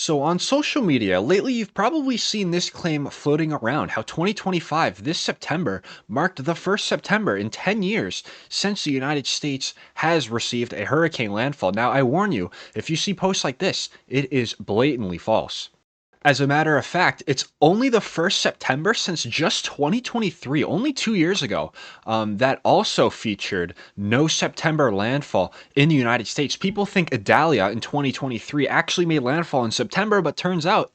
So, on social media, lately you've probably seen this claim floating around how 2025, this September, marked the first September in 10 years since the United States has received a hurricane landfall. Now, I warn you, if you see posts like this, it is blatantly false. As a matter of fact, it's only the first September since just 2023, only 2 years ago, that also featured no September landfall in the United States. People think Idalia in 2023 actually made landfall in September, but turns out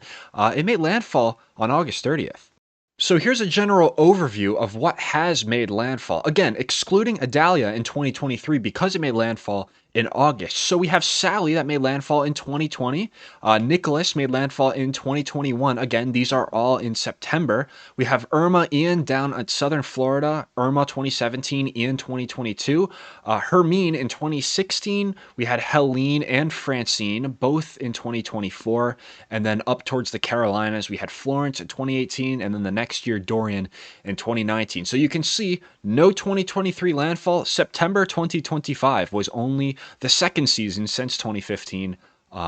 it made landfall on August 30th. So here's a general overview of what has made landfall. Again, excluding Idalia in 2023 because it made landfall in August. So we have Sally that made landfall in 2020. Nicholas made landfall in 2021. Again, these are all in September. We have Irma, Ian down at southern Florida. Irma 2017, Ian 2022. Hermine in 2016. We had Helene and Francine both in 2024. And then up towards the Carolinas, we had Florence in 2018. And then the next year, Dorian in 2019. So you can see no 2023 landfall. September 2025 was only the second season since 2015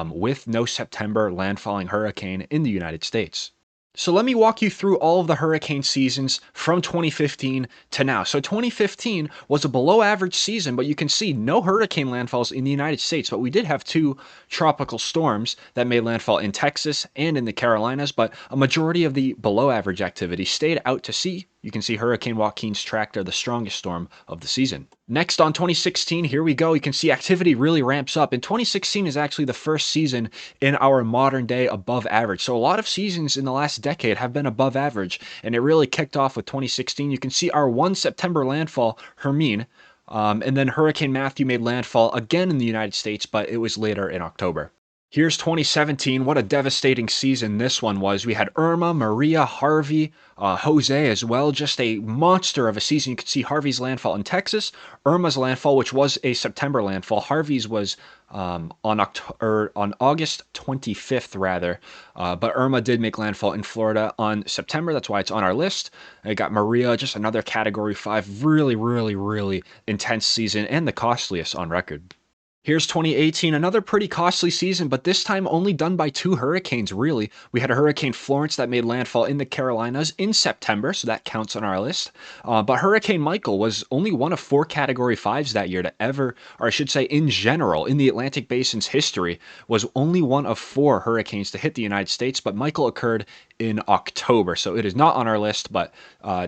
with no September landfalling hurricane in the United States. So let me walk you through all of the hurricane seasons from 2015 to now. So 2015 was a below average season, but you can see no hurricane landfalls in the United States. But we did have two tropical storms that made landfall in Texas and in the Carolinas, but a majority of the below average activity stayed out to sea. You can see Hurricane Joaquin's tractor, the strongest storm of the season. Next on 2016, here we go. You can see activity really ramps up. And 2016 is actually the first season in our modern day above average. So a lot of seasons in the last decade have been above average, and it really kicked off with 2016. You can see our 1 September landfall, Hermine, and then Hurricane Matthew made landfall again in the United States, but it was later in October. Here's 2017. What a devastating season this one was. We had Irma, Maria, Harvey, Jose as well. Just a monster of a season. You could see Harvey's landfall in Texas, Irma's landfall, which was a September landfall. Harvey's was on August 25th, rather. But Irma did make landfall in Florida on September. That's why it's on our list. I got Maria, just another Category 5. Really, really, really intense season and the costliest on record. Here's 2018, another pretty costly season, but this time only done by two hurricanes, really. We had a Hurricane Florence that made landfall in the Carolinas in September, so that counts on our list. But Hurricane Michael was only one of four Category 5s that year to ever, or I should say in general, in the Atlantic Basin's history, was only one of four hurricanes to hit the United States, but Michael occurred in October, so it is not on our list, but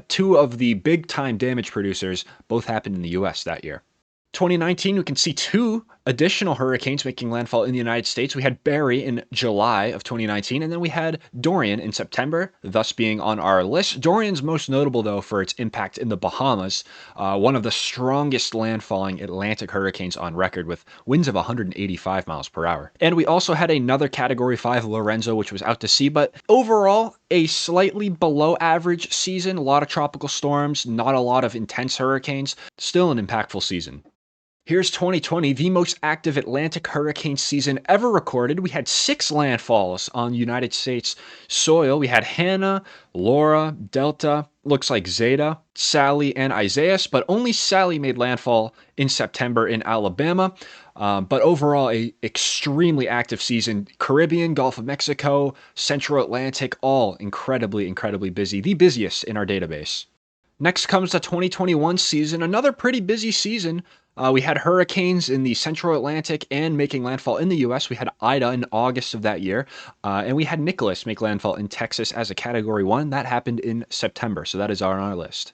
two of the big-time damage producers both happened in the U.S. that year. 2019, we can see two additional hurricanes making landfall in the United States. We had Barry in July of 2019, and then we had Dorian in September, thus being on our list. Dorian's most notable, though, for its impact in the Bahamas, one of the strongest landfalling Atlantic hurricanes on record with winds of 185 miles per hour. And we also had another Category 5, Lorenzo, which was out to sea, but overall, a slightly below average season. A lot of tropical storms, not a lot of intense hurricanes, still an impactful season. Here's 2020, the most active Atlantic hurricane season ever recorded. We had 6 landfalls on United States soil. We had Hannah, Laura, Delta, looks like Zeta, Sally, and Isaias, but only Sally made landfall in September in Alabama. But overall, a extremely active season. Caribbean, Gulf of Mexico, Central Atlantic, all incredibly, incredibly busy. The busiest in our database. Next comes the 2021 season, another pretty busy season. We had hurricanes in the Central Atlantic and making landfall in the U.S. We had Ida in August of that year, and we had Nicholas make landfall in Texas as a Category 1. That happened in September, so that is on our list.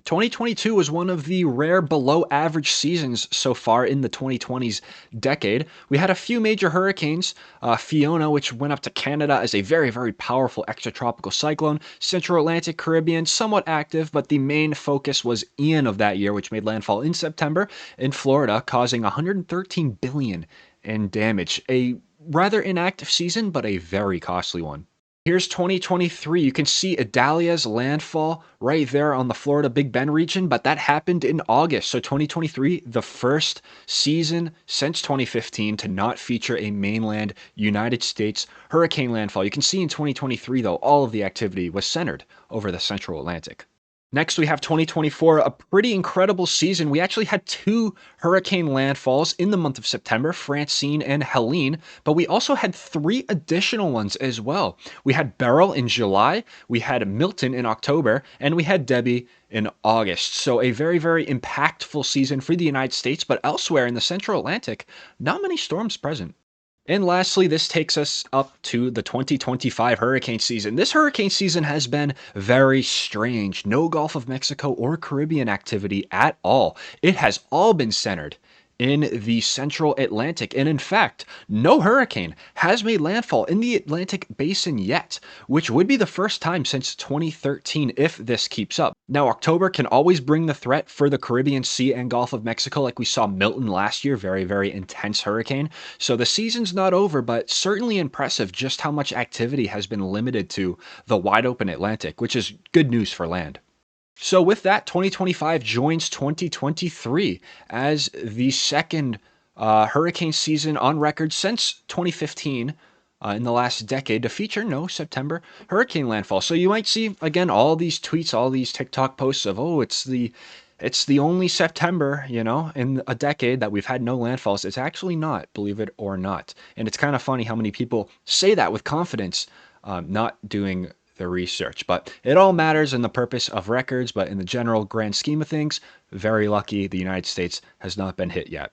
2022 was one of the rare below average seasons so far in the 2020s decade. We had a few major hurricanes, Fiona, which went up to Canada as a very, very powerful extratropical cyclone, Central Atlantic, Caribbean, somewhat active, but the main focus was Ian of that year, which made landfall in September in Florida, causing 113 billion in damage. A rather inactive season, but a very costly one. Here's 2023. You can see Idalia's landfall right there on the Florida Big Bend region, but that happened in August. So 2023, the first season since 2015 to not feature a mainland United States hurricane landfall. You can see in 2023, though, all of the activity was centered over the Central Atlantic. Next, we have 2024, a pretty incredible season. We actually had two hurricane landfalls in the month of September, Francine and Helene, but we also had three additional ones as well. We had Beryl in July, we had Milton in October, and we had Debbie in August. So, a very, very impactful season for the United States, but elsewhere in the central Atlantic, not many storms present. And lastly, this takes us up to the 2025 hurricane season. This hurricane season has been very strange. No Gulf of Mexico or Caribbean activity at all. It has all been centered in the central Atlantic. And in fact, no hurricane has made landfall in the Atlantic basin yet, which would be the first time since 2013 if this keeps up. Now, October can always bring the threat for the Caribbean Sea and Gulf of Mexico, like we saw Milton last year, very, very intense hurricane. So the season's not over, but certainly impressive just how much activity has been limited to the wide open Atlantic, which is good news for land. So with that, 2025 joins 2023 as the second hurricane season on record since 2015 in the last decade to feature no September hurricane landfall. So you might see again all these tweets, all these TikTok posts of it's the only September, in a decade that we've had no landfalls. It's actually not, believe it or not. And it's kind of funny how many people say that with confidence, not doing the research. But it all matters in the purpose of records, but in the general grand scheme of things, very lucky the United States has not been hit yet.